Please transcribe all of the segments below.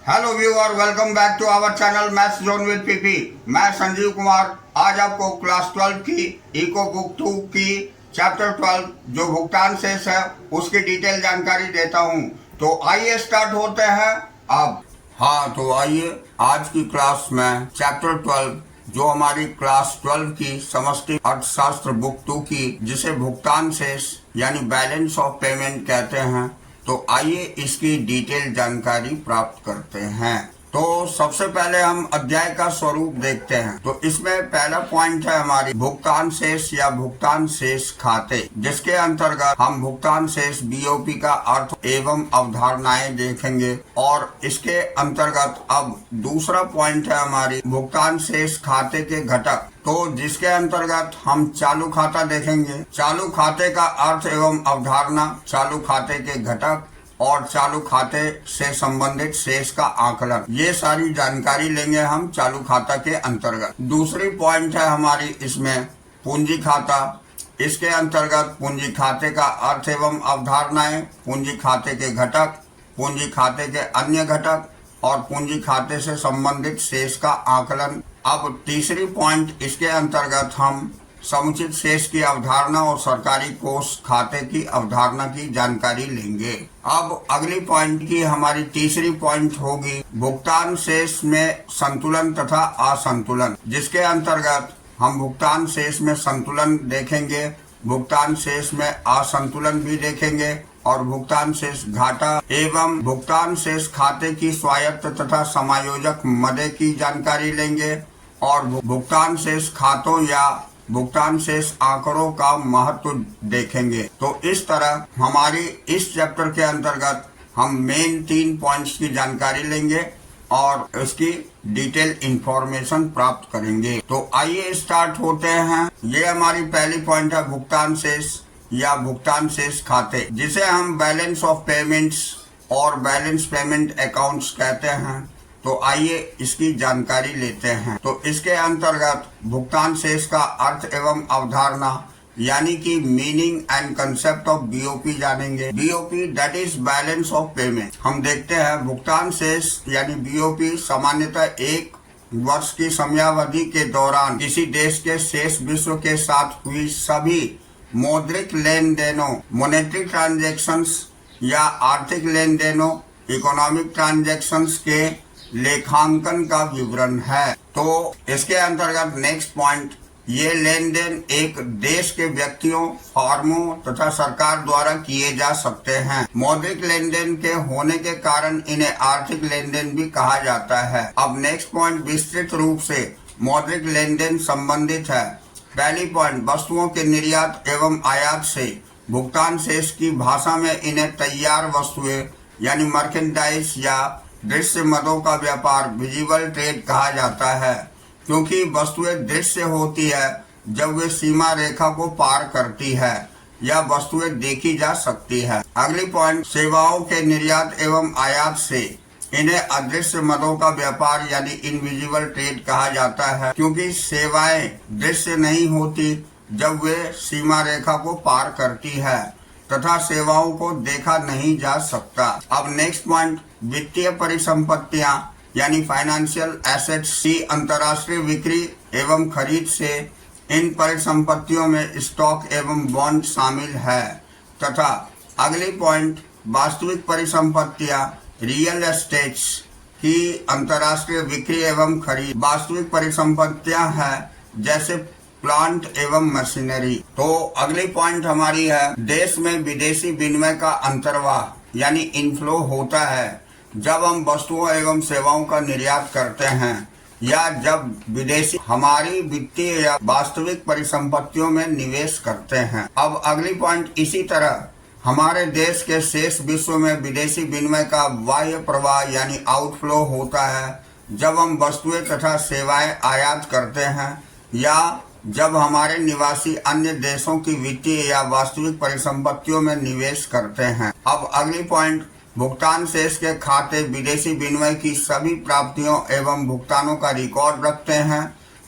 Hello viewer, welcome back to our channel maths zone with PP. मैं संजीव कुमार आज आपको class 12 की इको बुक 2 की चैप्टर 12 जो भुगतान शेष है उसकी डिटेल जानकारी देता हूं। तो आइए स्टार्ट होते हैं अब। तो आइए आज की क्लास में चैप्टर 12 जो हमारी क्लास 12 की समष्टि अर्थशास्त्र बुक 2 की जिसे भुगतान शेष यानी बैलेंस ऑफ पेमेंट कहते हैं, तो आइए इसकी डिटेल जानकारी प्राप्त करते हैं। तो सबसे पहले हम अध्याय का स्वरूप देखते हैं। तो इसमें पहला पॉइंट है हमारी भुगतान शेष या भुगतान शेष खाते, जिसके अंतर्गत हम भुगतान शेष बीओपी का अर्थ एवं अवधारणाएं देखेंगे। और इसके अंतर्गत अब दूसरा पॉइंट है हमारी भुगतान शेष खाते के घटक, तो जिसके अंतर्गत हम चालू खाता देखेंगे। चालू खाते का अर्थ एवं अवधारणा, चालू खाते के घटक और चालू खाते से संबंधित शेष का आकलन, ये सारी जानकारी लेंगे हम चालू खाता के अंतर्गत। दूसरी पॉइंट है हमारी इसमें पूंजी खाता। इसके अंतर्गत पूंजी खाते का अर्थ एवं अवधारणाएं, पूंजी खाते के घटक, पूंजी खाते के अन्य घटक और पूंजी खाते से संबंधित शेष का आकलन। अब तीसरी पॉइंट इसके अंतर्गत हम समुचित शेष की अवधारणा और सरकारी कोष खाते की अवधारणा की जानकारी लेंगे। अब अगली पॉइंट की हमारी तीसरी पॉइंट होगी भुगतान शेष में संतुलन तथा असंतुलन, जिसके अंतर्गत हम भुगतान शेष में संतुलन देखेंगे, भुगतान शेष में असंतुलन भी देखेंगे और भुगतान शेष घाटा एवं भुगतान शेष खाते की स्वायत्त तथा समायोजक मदे की जानकारी लेंगे और भुगतान शेष खातों या भुगतान शेष आंकड़ों का महत्व देखेंगे। तो इस तरह हमारी इस चैप्टर के अंतर्गत हम मेन 3 पॉइंट्स की जानकारी लेंगे और इसकी डिटेल इंफॉर्मेशन प्राप्त करेंगे। तो आइए स्टार्ट होते हैं। ये हमारी पहली पॉइंट है भुगतान शेष या भुगतान शेष खाते, जिसे हम बैलेंस ऑफ पेमेंट्स और बैलेंस पेमेंट अकाउंट्स कहते हैं। तो आइए इसकी जानकारी लेते हैं। तो इसके अंतर्गत भुगतान शेष का अर्थ एवं अवधारणा यानी कि meaning and concept of BOP जानेंगे। BOP that is balance of payment. हम देखते हैं भुगतान शेष यानी बीओपी सामान्यतः एक वर्ष की समयावधि के दौरान किसी देश के शेष विश्व के साथ हुई सभी मौद्रिक लेन देनों, मॉनेटरी ट्रांजैक्शंस या आर्थिक लेन देनों, इकोनॉमिक ट्रांजैक्शंस के लेखांकन का विवरण है। तो इसके अंतर्गत नेक्स्ट पॉइंट, ये लेन देन एक देश के व्यक्तियों, फर्मों तथा सरकार द्वारा किए जा सकते हैं। मौद्रिक लेन देन के होने के कारण इन्हें आर्थिक लेन देन भी कहा जाता है। अब नेक्स्ट पॉइंट विस्तृत रूप से मौद्रिक लेन देन संबंधित है। पहली पॉइंट, वस्तुओं के निर्यात एवं आयात से भुगतान शेष की भाषा में इन्हें तैयार वस्तुएं यानी मर्केंडाइज या दृश्य मदों का व्यापार विजिबल ट्रेड कहा जाता है, क्योंकि वस्तुएं दृश्य होती है जब वे सीमा रेखा को पार करती है या वस्तुएं देखी जा सकती है। अगली पॉइंट, सेवाओं के निर्यात एवं आयात से इन्हें अदृश्य मदों का व्यापार यानी इनविजिबल ट्रेड कहा जाता है, क्योंकि सेवाएं दृश्य नहीं होती जब वे सीमा रेखा को पार करती है तथा सेवाओं को देखा नहीं जा सकता। अब नेक्स्ट पॉइंट, वित्तीय परिसंपत्तियां यानी फाइनेंशियल एसेट्स की अंतर्राष्ट्रीय बिक्री एवं खरीद से इन परिसंपत्तियों में स्टॉक एवं बॉन्ड शामिल है। तथा अगली पॉइंट, वास्तविक परिसंपत्तियां रियल एस्टेट्स की अंतर्राष्ट्रीय बिक्री एवं खरीद वास्तविक परिसंपत्तियां हैं, जैसे प्लांट एवं मशीनरी। तो अगली पॉइंट हमारी है देश में विदेशी विनिमय का अंतर्वाह यानी इनफ्लो होता है जब हम वस्तुओं एवं सेवाओं का निर्यात करते हैं या जब विदेशी हमारी वित्तीय या वास्तविक परिसंपत्तियों में निवेश करते हैं। अब अगली पॉइंट, इसी तरह हमारे देश के शेष विश्व में विदेशी विनिमय का बाह्य प्रवाह यानी आउटफ्लो होता है जब हम वस्तुएं तथा सेवाएं आयात करते हैं या जब हमारे निवासी अन्य देशों की वित्तीय या वास्तविक परिसंपत्तियों में निवेश करते हैं। अब अगली पॉइंट, भुगतान शेष के खाते विदेशी विनिमय की सभी प्राप्तियों एवं भुगतानों का रिकॉर्ड रखते हैं।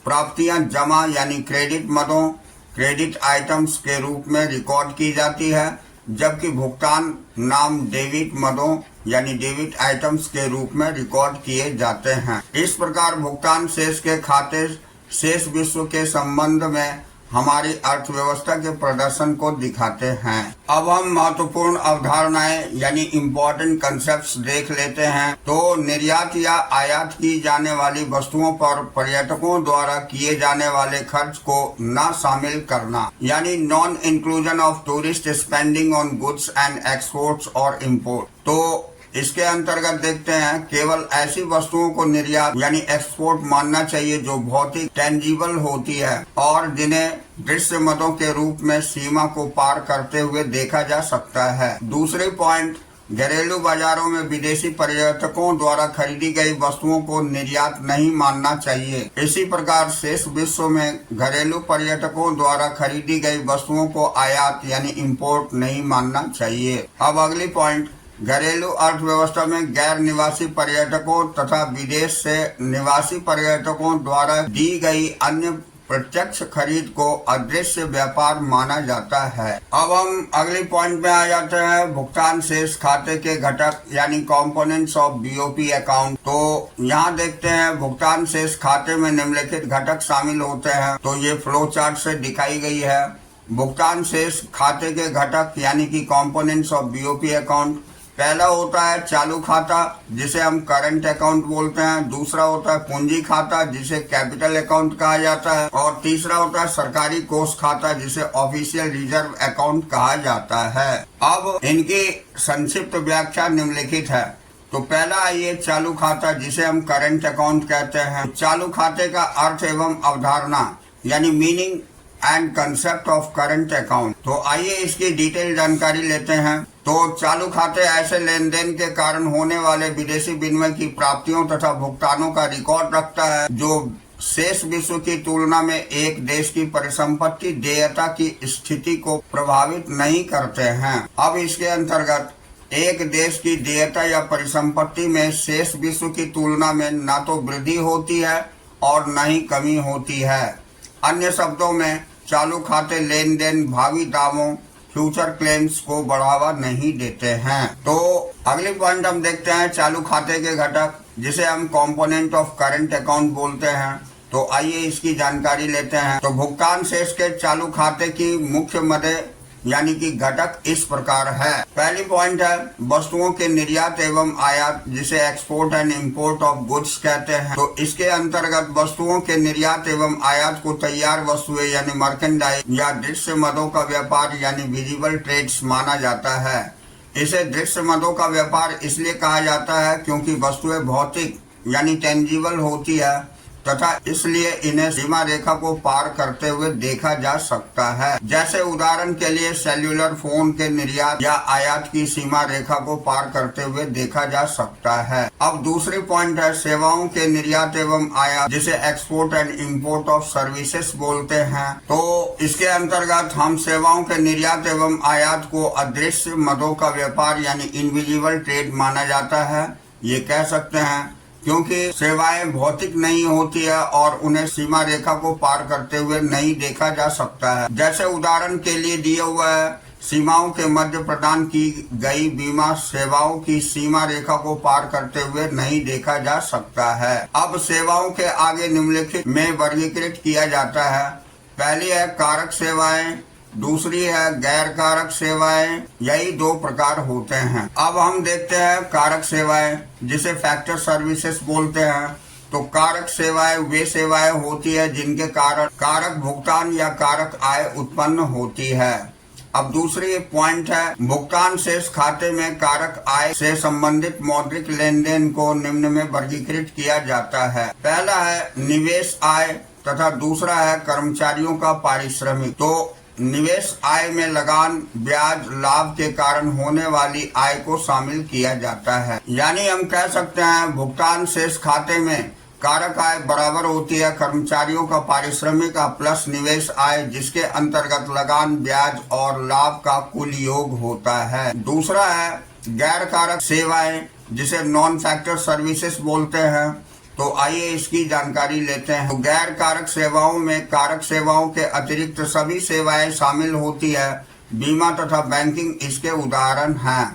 प्राप्तियां जमा यानी क्रेडिट मदों, क्रेडिट आइटम्स के रूप में रिकॉर्ड की जाती है, जबकि भुगतान नाम डेबिट मदों यानी डेबिट आइटम्स के रूप में रिकॉर्ड किए जाते हैं। इस प्रकार भुगतान शेष के खाते शेष विश्व के संबंध में हमारी अर्थव्यवस्था के प्रदर्शन को दिखाते हैं। अब हम महत्वपूर्ण अवधारणाएं यानी इम्पोर्टेंट कंसेप्ट्स देख लेते हैं। तो निर्यात या आयात की जाने वाली वस्तुओं पर पर्यटकों द्वारा किए जाने वाले खर्च को न शामिल करना, यानी non inclusion of tourist spending on goods and exports और इम्पोर्ट। तो इसके अंतर्गत देखते हैं केवल ऐसी वस्तुओं को निर्यात यानी एक्सपोर्ट मानना चाहिए जो भौतिक टेंजिबल होती है और जिन्हें दृश्य मदों के रूप में सीमा को पार करते हुए देखा जा सकता है। दूसरे पॉइंट, घरेलू बाजारों में विदेशी पर्यटकों द्वारा खरीदी गई वस्तुओं को निर्यात नहीं मानना चाहिए। इसी प्रकार शेष विश्व में घरेलू पर्यटकों द्वारा खरीदी गई वस्तुओं को आयात यानी इम्पोर्ट नहीं मानना चाहिए। अब अगली पॉइंट, घरेलू अर्थव्यवस्था में गैर निवासी पर्यटकों तथा विदेश से निवासी पर्यटकों द्वारा दी गई अन्य प्रत्यक्ष खरीद को अदृश्य व्यापार माना जाता है। अब हम अगले पॉइंट में आ जाते हैं, भुगतान शेष खाते के घटक यानी कंपोनेंट्स ऑफ बीओपी अकाउंट। तो यहाँ देखते हैं भुगतान शेष खाते में निम्नलिखित घटक शामिल होते हैं। तो ये फ्लो चार्ट से दिखाई गई है। भुगतान शेष खाते के घटक यानी कि कंपोनेंट्स ऑफ बीओपी अकाउंट, पहला होता है चालू खाता जिसे हम करंट अकाउंट बोलते हैं, दूसरा होता है पूंजी खाता जिसे कैपिटल अकाउंट कहा जाता है और तीसरा होता है सरकारी कोष खाता जिसे ऑफिशियल रिजर्व अकाउंट कहा जाता है। अब इनकी संक्षिप्त व्याख्या निम्नलिखित है। तो पहला आइए चालू खाता जिसे हम करंट अकाउंट कहते हैं। चालू खाते का अर्थ एवं अवधारणा यानी meaning and concept of current account. तो आइए इसकी डिटेल जानकारी लेते हैं। तो चालू खाते ऐसे लेन देन के कारण होने वाले विदेशी विनिमय की प्राप्तियों तथा भुगतानों का रिकॉर्ड रखता है जो शेष विश्व की तुलना में एक देश की परिसंपत्ति देयता की स्थिति को प्रभावित नहीं करते हैं। अब इसके अंतर्गत एक देश की देयता या परिसंपत्ति में शेष विश्व की तुलना में न तो वृद्धि होती है और न ही कमी होती है। अन्य शब्दों में चालू खाते लेन देन भावी दावों फ्यूचर क्लेम्स को बढ़ावा नहीं देते हैं। तो अगली पॉइंट हम देखते हैं चालू खाते के घटक जिसे हम कंपोनेंट ऑफ करंट अकाउंट बोलते हैं। तो आइए इसकी जानकारी लेते हैं। तो भुगतान शेष के चालू खाते की मुख्य मदें यानी कि घटक इस प्रकार है। पहली पॉइंट है वस्तुओं के निर्यात एवं आयात जिसे export and import of goods कहते हैं। तो इसके अंतर्गत वस्तुओं के निर्यात एवं आयात को तैयार वस्तुएं यानी मर्केंडाइज या दृश्य मदों का व्यापार यानी विजिबल ट्रेड्स माना जाता है। इसे दृश्य मदों का व्यापार इसलिए कहा जाता है क्योंकि वस्तुएं भौतिक यानी टेंजिबल होती है तथा इसलिए इन्हें सीमा रेखा को पार करते हुए देखा जा सकता है। जैसे उदाहरण के लिए सेल्यूलर फोन के निर्यात या आयात की सीमा रेखा को पार करते हुए देखा जा सकता है। अब दूसरी पॉइंट है सेवाओं के निर्यात एवं आयात जिसे export and import of services बोलते हैं। तो इसके अंतर्गत हम सेवाओं के निर्यात एवं आयात को अदृश्य मदों का व्यापार यानी इनविजिबल ट्रेड माना जाता है। ये कह सकते हैं क्योंकि सेवाएं भौतिक नहीं होती है और उन्हें सीमा रेखा को पार करते हुए नहीं देखा जा सकता है। जैसे उदाहरण के लिए दिए हुए है सीमाओं के मध्य प्रदान की गई बीमा सेवाओं की सीमा रेखा को पार करते हुए नहीं देखा जा सकता है। अब सेवाओं के आगे निम्नलिखित में वर्गीकृत किया जाता है। पहली है कारक सेवाएं, दूसरी है गैर कारक सेवाएं। यही दो प्रकार होते हैं। अब हम देखते हैं कारक सेवाएं जिसे फैक्टर सर्विसेज बोलते हैं। तो कारक सेवाएं वे सेवाएं होती है जिनके कारण कारक भुगतान या कारक आय उत्पन्न होती है। अब दूसरी पॉइंट है भुगतान शेष खाते में कारक आय से संबंधित मौद्रिक लेन देन को निम्न में वर्गीकृत किया जाता है। पहला है निवेश आय तथा दूसरा है कर्मचारियों का पारिश्रमिक। तो निवेश आय में लगान ब्याज लाभ के कारण होने वाली आय को शामिल किया जाता है। यानी हम कह सकते हैं भुगतान शेष खाते में कारक आय बराबर होती है कर्मचारियों का पारिश्रमिक प्लस निवेश आय जिसके अंतर्गत लगान ब्याज और लाभ का कुल योग होता है। दूसरा है गैर कारक सेवाएं जिसे नॉन फैक्टर सर्विसेज बोलते हैं। तो आइए इसकी जानकारी लेते हैं। तो गैर कारक सेवाओं में कारक सेवाओं के अतिरिक्त सभी सेवाएं शामिल होती है। बीमा तथा बैंकिंग इसके उदाहरण हैं।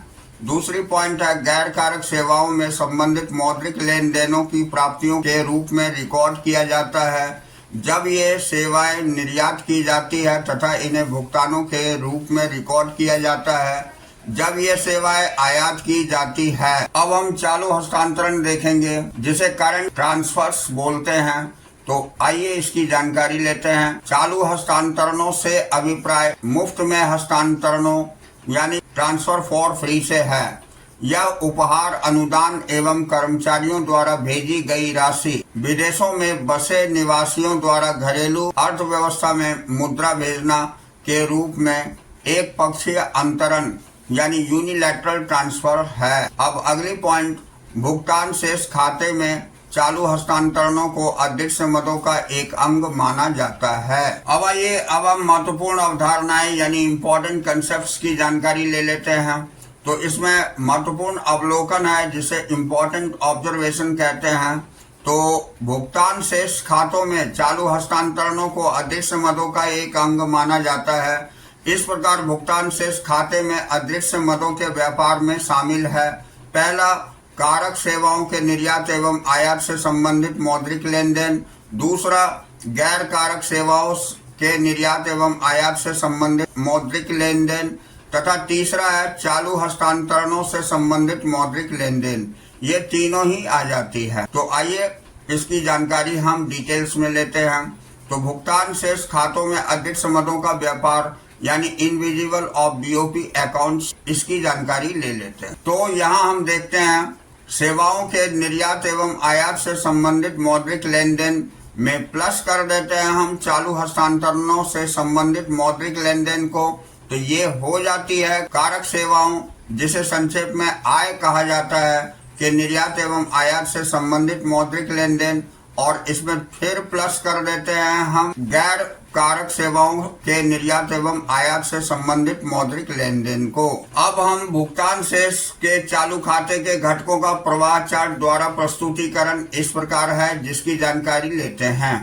दूसरी पॉइंट है गैर कारक सेवाओं में संबंधित मौद्रिक लेन देनों की प्राप्तियों के रूप में रिकॉर्ड किया जाता है जब ये सेवाएं निर्यात की जाती है तथा इन्हें भुगतानों के रूप में रिकॉर्ड किया जाता है जब ये सेवाएं आयात की जाती है। अब हम चालू हस्तांतरण देखेंगे जिसे करंट ट्रांसफर्स बोलते हैं। तो आइए इसकी जानकारी लेते हैं। चालू हस्तांतरणों से अभिप्राय मुफ्त में हस्तांतरणों यानी ट्रांसफर फॉर फ्री से है। यह उपहार, अनुदान एवं कर्मचारियों द्वारा भेजी गई राशि विदेशों में बसे निवासियों द्वारा घरेलू अर्थव्यवस्था में मुद्रा भेजना के रूप में एक पक्षीय अंतरण यानी यूनिलैटरल ट्रांसफर है। अब अगली पॉइंट, भुगतान शेष खाते में चालू हस्तांतरणों को अदृश्य मदों का एक अंग माना जाता है। अब आइए अब हम महत्वपूर्ण अवधारणाएं यानी इम्पोर्टेंट कंसेप्ट्स की जानकारी ले लेते हैं। तो इसमें महत्वपूर्ण अवलोकन है जिसे इम्पोर्टेंट ऑब्जर्वेशन कहते हैं। तो भुगतान शेष खातों में चालू हस्तांतरणों को अदृश्य मदों का एक अंग माना जाता है। इस प्रकार भुगतान शेष खाते में अदृश्य मदों के व्यापार में शामिल है। पहला, कारक सेवाओं के निर्यात एवं आयात से संबंधित मौद्रिक लेन देन। दूसरा, गैर कारक सेवाओं के निर्यात एवं आयात से संबंधित मौद्रिक लेन देन। तथा तीसरा है चालू हस्तांतरणों से संबंधित मौद्रिक लेन देन। ये तीनों ही आ जाती है। तो आइए इसकी जानकारी हम डिटेल्स में लेते हैं। तो भुगतान शेष खातों में अदृश्य मदों का व्यापार यानी इनविजिबल ऑफ बीओपी अकाउंट्स, इसकी जानकारी ले लेते हैं। तो यहाँ हम देखते हैं सेवाओं के निर्यात एवं आयात से संबंधित मौद्रिक लेन देन में प्लस कर देते हैं हम चालू हस्तांतरणों से संबंधित मौद्रिक लेन देन को। तो ये हो जाती है कारक सेवाओं, जिसे संक्षेप में आय कहा जाता है, के निर्यात एवं आयात से संबंधित मौद्रिक लेन देन। और इसमें फिर प्लस कर देते हैं हम गैर कारक सेवाओं के निर्यात एवं आयात से संबंधित मौद्रिक लेन देन को। अब हम भुगतान शेष के चालू खाते के घटकों का प्रवाह चार्ट द्वारा प्रस्तुतिकरण इस प्रकार है जिसकी जानकारी लेते हैं।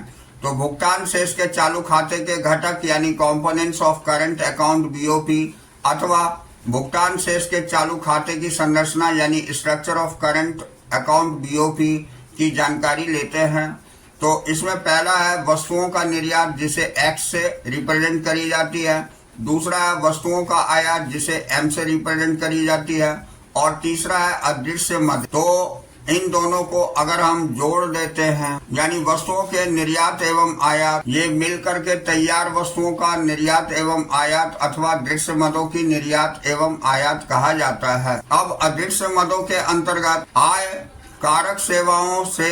तो भुगतान शेष के चालू खाते के घटक यानी components of current account BOP अथवा भुगतान शेष के चालू खाते की संरचना यानी structure of current account BOP की जानकारी लेते हैं। तो इसमें पहला है वस्तुओं का निर्यात जिसे एक्स से रिप्रेजेंट करी जाती है। दूसरा है वस्तुओं का आयात जिसे एम से रिप्रेजेंट करी जाती है। और तीसरा है अदृश्य मद। तो इन दोनों को अगर हम जोड़ देते हैं यानी वस्तुओं के निर्यात एवं आयात, ये मिलकर के तैयार वस्तुओं का निर्यात एवं आयात अथवा दृश्य मदों की निर्यात एवं आयात कहा जाता है। अब अदृश्य मदों के अंतर्गत आय कारक सेवाओं से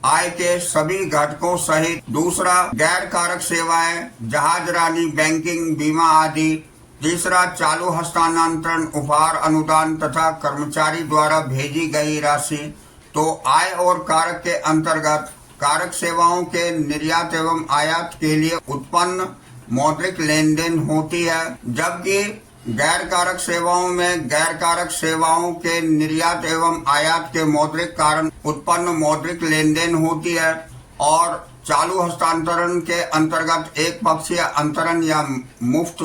आय के सभी घटकों सहित, दूसरा गैर कारक सेवाएं जहाज रानी, बैंकिंग, बीमा आदि। तीसरा चालू हस्तांतरण, उपहार, अनुदान तथा कर्मचारी द्वारा भेजी गई राशि। तो आय और कारक के अंतर्गत कारक सेवाओं के निर्यात एवं आयात के लिए उत्पन्न मौद्रिक लेन देन होती है, जबकि गैर कारक सेवाओं में गैर कारक सेवाओं के निर्यात एवं आयात के मौद्रिक कारण उत्पन्न मौद्रिक लेन देन होती है। और चालू हस्तांतरण के अंतर्गत एक पक्षीय अंतरण या मुफ्त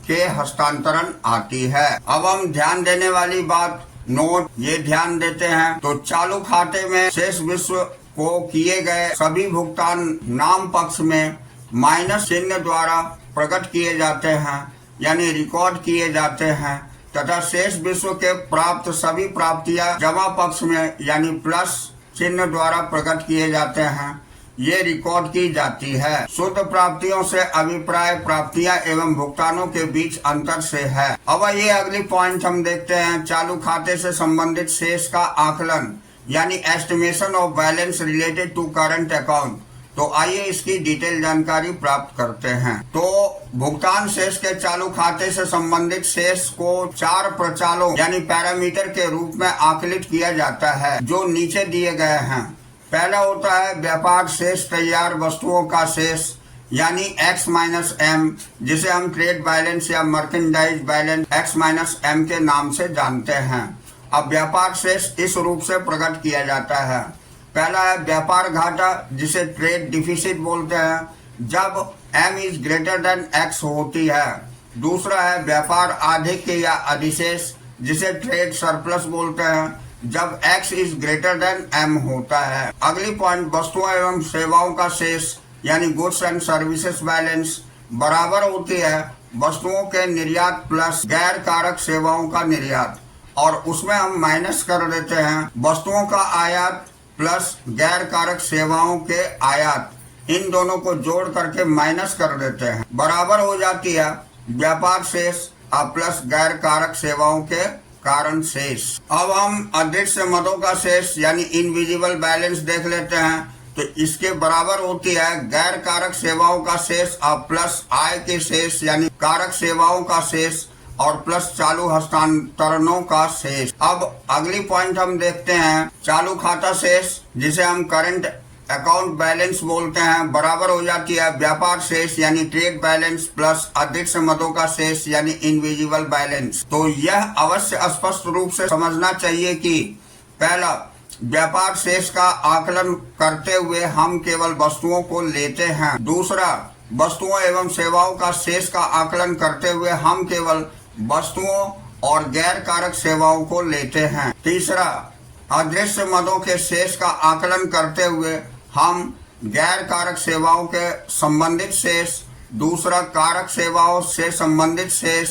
के हस्तांतरण आती है। अब हम ध्यान देने वाली बात नोट ये ध्यान देते हैं। तो चालू खाते में शेष विश्व को किए गए सभी भुगतान नाम पक्ष में माइनस चिन्ह द्वारा प्रकट किए जाते हैं यानी रिकॉर्ड किए जाते हैं, तथा शेष विश्व के प्राप्त सभी प्राप्तियां जमा पक्ष में यानी प्लस चिन्ह द्वारा प्रकट किए जाते हैं, ये रिकॉर्ड की जाती है। शुद्ध प्राप्तियों से अभिप्राय प्राप्तियां एवं भुगतानों के बीच अंतर से है। अब ये अगली पॉइंट हम देखते हैं, चालू खाते से संबंधित शेष का आकलन यानी estimation of balance related to current account. तो आइए इसकी डिटेल जानकारी प्राप्त करते हैं। तो भुगतान शेष के चालू खाते से संबंधित शेष को 4 प्रचालों यानी पैरामीटर के रूप में आकलित किया जाता है जो नीचे दिए गए हैं। पहला होता है व्यापार शेष, तैयार वस्तुओं का शेष यानी x माइनस एम, जिसे हम ट्रेड बैलेंस या merchandise balance x minus M के नाम से जानते हैं। अब व्यापार शेष इस रूप से प्रकट किया जाता है। पहला है व्यापार घाटा जिसे ट्रेड डिफिसिट बोलते हैं जब m is greater than x होती है। दूसरा है व्यापार आधिक्य या अधिशेष जिसे ट्रेड सरप्लस बोलते हैं, जब x is greater than m होता है। अगली पॉइंट, वस्तुओं एवं सेवाओं का शेष यानी गुड्स एंड सर्विसेज बैलेंस बराबर होती है वस्तुओं के निर्यात प्लस गैर कारक सेवाओं का निर्यात, और उसमें हम माइनस कर देते हैं वस्तुओं का आयात प्लस गैर कारक सेवाओं के आयात, इन दोनों को जोड़ करके माइनस कर देते हैं, बराबर हो जाती है व्यापार शेष प्लस गैर कारक सेवाओं के कारण शेष। अब हम अदृश्य मदों का शेष यानी इनविजिबल बैलेंस देख लेते हैं। तो इसके बराबर होती है गैर कारक सेवाओं का शेष प्लस आय के शेष यानी कारक सेवाओं का शेष और प्लस चालू हस्तांतरणों का शेष। अब अगली पॉइंट हम देखते हैं चालू खाता शेष, जिसे हम करंट अकाउंट बैलेंस बोलते हैं, बराबर हो जाती है व्यापार शेष यानी ट्रेड बैलेंस प्लस अदृश्य मदों का शेष यानी इनविजिबल बैलेंस। तो यह अवश्य स्पष्ट रूप से समझना चाहिए कि पहला, व्यापार शेष का आकलन करते हुए हम केवल वस्तुओं को लेते हैं। दूसरा, वस्तुओं एवं सेवाओं का शेष का आकलन करते हुए हम केवल वस्तुओं और गैर कारक सेवाओं को लेते हैं। तीसरा, अदृश्य मदों के शेष का आकलन करते हुए हम गैर कारक सेवाओं के संबंधित शेष, दूसरा कारक सेवाओं से संबंधित शेष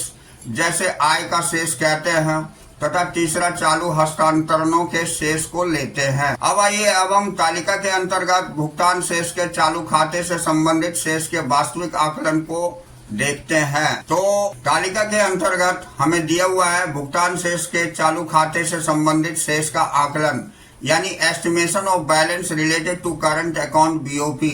जैसे आय का शेष कहते हैं, तथा तीसरा चालू हस्तांतरणों के शेष को लेते हैं। अब आइए अब हम तालिका के अंतर्गत भुगतान शेष के चालू खाते से संबंधित शेष के वास्तविक आकलन को देखते हैं। तो तालिका के अंतर्गत हमें दिया हुआ है भुगतान शेष के चालू खाते से संबंधित शेष का आकलन यानी estimation of balance related to current account BOP।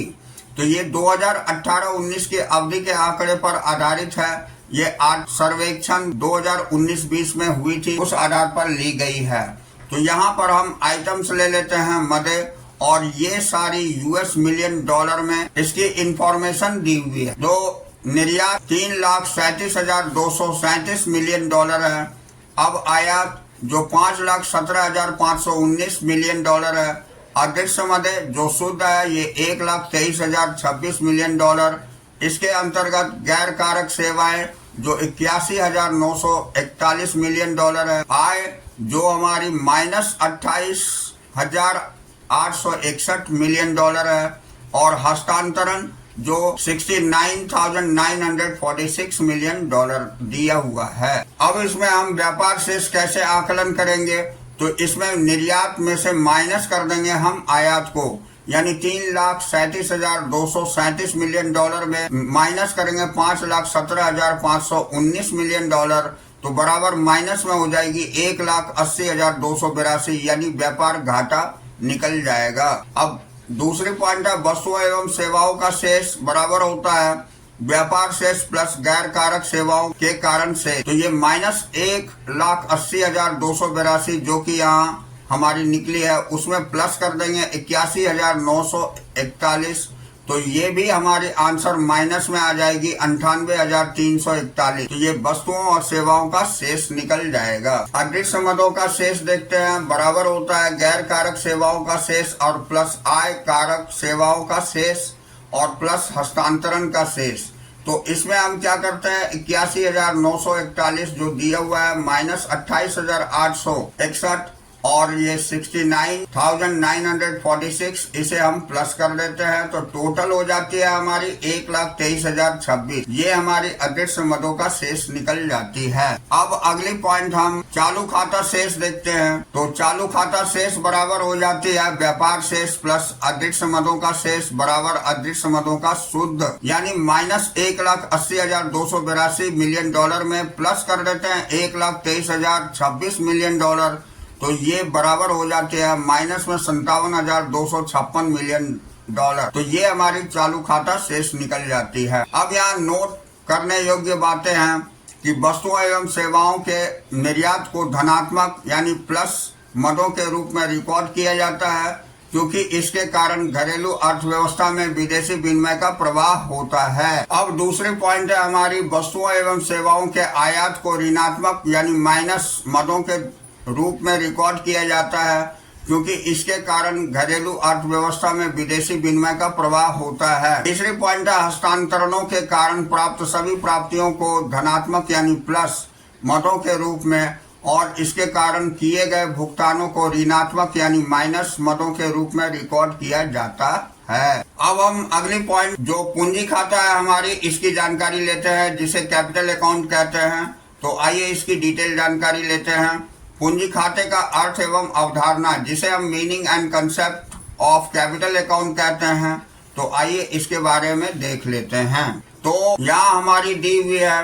तो ये 2018-19 की अवधि के आंकड़े पर आधारित है। ये सर्वेक्षण 2019-20 में हुई थी, उस आधार पर ली गई है। तो यहाँ पर हम आइटम्स ले लेते हैं मदे, और ये सारी US मिलियन डॉलर में इसकी इंफॉर्मेशन दी हुई है। तो निर्यात 3,37,237 मिलियन डॉलर है। अब आयात जो 5,17,519 मिलियन डॉलर है। अदृश्य मदे जो शुद्ध है ये 1,23,026 मिलियन डॉलर। इसके अंतर्गत गैर कारक सेवाएं जो 81,941 मिलियन डॉलर है। आय जो हमारी -28,861 मिलियन डॉलर है, और हस्तांतरण जो 69,946 मिलियन डॉलर दिया हुआ है। अब इसमें हम व्यापार शेष कैसे आकलन करेंगे? तो इसमें निर्यात में से माइनस कर देंगे हम आयात को, यानी 3,37,237 मिलियन डॉलर में माइनस करेंगे 5,17,519 मिलियन डॉलर, तो बराबर माइनस में हो जाएगी 1,80,282, यानी व्यापार घाटा निकल जाएगा। अब दूसरी पॉइंट है वस्तुओं एवं सेवाओं का शेष बराबर होता है व्यापार शेष प्लस गैर कारक सेवाओं के कारण से। तो ये -1,80,282 जो कि यहाँ हमारी निकली है, उसमें प्लस कर देंगे 81,941, तो ये भी हमारी आंसर माइनस में आ जाएगी 98,341। तो ये वस्तुओं और सेवाओं का शेष निकल जाएगा। अदृश्य मदों का शेष देखते हैं, बराबर होता है गैर कारक सेवाओं का शेष और प्लस आय कारक सेवाओं का शेष और प्लस हस्तांतरण का शेष। तो इसमें हम क्या करते हैं 81,941 जो दिया हुआ है माइनस 28,861 और ये 69,946 इसे हम प्लस कर देते हैं, तो टोटल हो जाती है हमारी 1,23,026। ये हमारी अदृश्य मदों का शेष निकल जाती है। अब अगली पॉइंट हम चालू खाता शेष देखते हैं। तो चालू खाता शेष बराबर हो जाती है व्यापार शेष प्लस अदृश्य मदों का शेष बराबर अदृश्य मदों का शुद्ध, यानी माइनस 1,80,282 मिलियन डॉलर में प्लस कर देते हैं 1,23,026 मिलियन डॉलर, तो ये बराबर हो जाते हैं माइनस में 57,256 मिलियन डॉलर। तो ये हमारी चालू खाता शेष निकल जाती है। अब यहाँ नोट करने योग्य बातें हैं कि वस्तुओं एवं सेवाओं के निर्यात को धनात्मक यानी प्लस मदों के रूप में रिकॉर्ड किया जाता है, क्योंकि इसके कारण घरेलू अर्थव्यवस्था में विदेशी विनिमय का प्रवाह होता है। अब दूसरी पॉइंट है हमारी वस्तुओं एवं सेवाओं के आयात को ऋणात्मक यानी माइनस मदों के रूप में रिकॉर्ड किया जाता है, क्योंकि इसके कारण घरेलू अर्थव्यवस्था में विदेशी विनिमय का प्रवाह होता है। तीसरी पॉइंट है हस्तांतरणों के कारण प्राप्त सभी प्राप्तियों को धनात्मक यानी प्लस मदों के रूप में और इसके कारण किए गए भुगतानों को ऋणात्मक यानी माइनस मदों के रूप में रिकॉर्ड किया जाता है। अब हम अगली पॉइंट जो पूंजी खाता है हमारी, इसकी जानकारी लेते हैं, जिसे कैपिटल अकाउंट कहते हैं। तो आइए इसकी डिटेल जानकारी लेते हैं। पूंजी खाते का अर्थ एवं अवधारणा, जिसे हम meaning and concept of capital account कहते हैं। तो आइए इसके बारे में देख लेते हैं। तो यहाँ हमारी दी हुई है,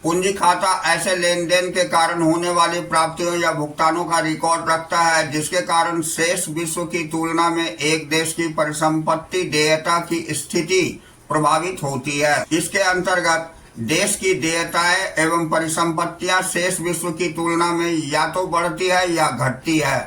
पूंजी खाता ऐसे लेन देन के कारण होने वाली प्राप्तियों या भुगतानों का रिकॉर्ड रखता है जिसके कारण शेष विश्व की तुलना में एक देश की परिसंपत्ति देयता की स्थिति प्रभावित होती है। इसके अंतर्गत देश की देयताएं एवं परिसंपत्तियां शेष विश्व की तुलना में या तो बढ़ती है या घटती है।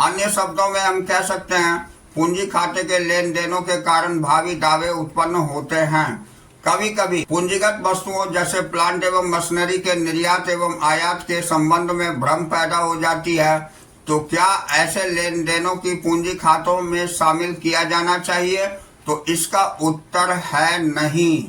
अन्य शब्दों में हम कह सकते हैं पूंजी खाते के लेन देनों के कारण भावी दावे उत्पन्न होते हैं। कभी कभी पूंजीगत वस्तुओं जैसे प्लांट एवं मशीनरी के निर्यात एवं आयात के संबंध में भ्रम पैदा हो जाती है। तो क्या ऐसे लेन देनों की पूंजी खातों में शामिल किया जाना चाहिए? तो इसका उत्तर है नहीं।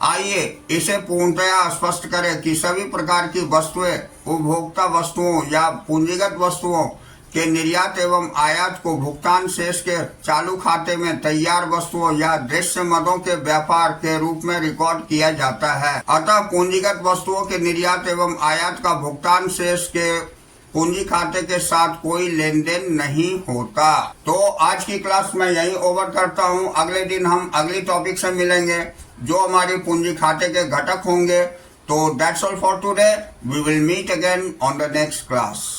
आइए इसे पूर्णतया स्पष्ट करें कि सभी प्रकार की वस्तुएं, उपभोक्ता वस्तुओं या पूंजीगत वस्तुओं के निर्यात एवं आयात को भुगतान शेष के चालू खाते में तैयार वस्तुओं या दृश्य मदों के व्यापार के रूप में रिकॉर्ड किया जाता है। अतः पूंजीगत वस्तुओं के निर्यात एवं आयात का भुगतान शेष के पूंजी खाते के साथ कोई लेन देन नहीं होता। तो आज की क्लास में यही ओवर करता हूँ। अगले दिन हम अगली टॉपिक से मिलेंगे जो हमारी पूंजी खाते के घटक होंगे। तो that's all for today. We will meet again on the next class.